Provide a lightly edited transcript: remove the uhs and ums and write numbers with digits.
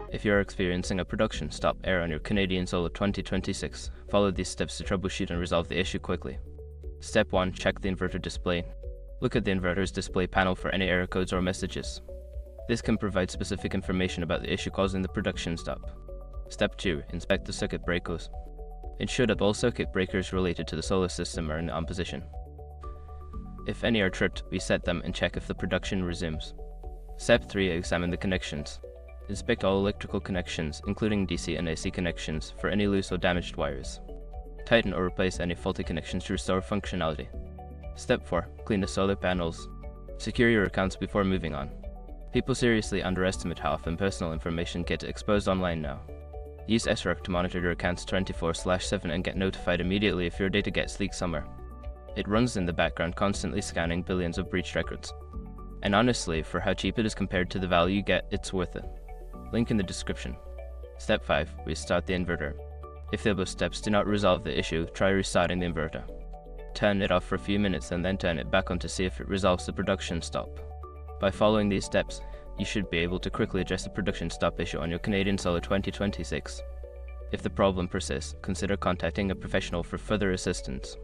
If you are experiencing a production stop error on your Canadian Solar 2026, follow these steps to troubleshoot and resolve the issue quickly. Step 1. Check the inverter display. Look at the inverter's display panel for any error codes or messages. This can provide specific information about the issue causing the production stop. Step 2. Inspect the circuit breakers. Ensure that all circuit breakers related to the solar system are in on position. If any are tripped, reset them and check if the production resumes. Step 3. Examine the connections. Inspect all electrical connections, including DC and AC connections, for any loose or damaged wires. Tighten or replace any faulty connections to restore functionality. Step 4. Clean the solar panels. Secure your accounts before moving on. People seriously underestimate how often personal information gets exposed online now. Use SRUC to monitor your accounts 24/7 and get notified immediately if your data gets leaked somewhere. It runs in the background, constantly scanning billions of breached records. And honestly, for how cheap it is compared to the value you get, it's worth it. Link in the description. Step 5. Restart the inverter. If the above steps do not resolve the issue, try restarting the inverter. Turn it off for a few minutes and then turn it back on to see if it resolves the production stop. By following these steps, you should be able to quickly address the production stop issue on your Canadian Solar 2026. If the problem persists, consider contacting a professional for further assistance.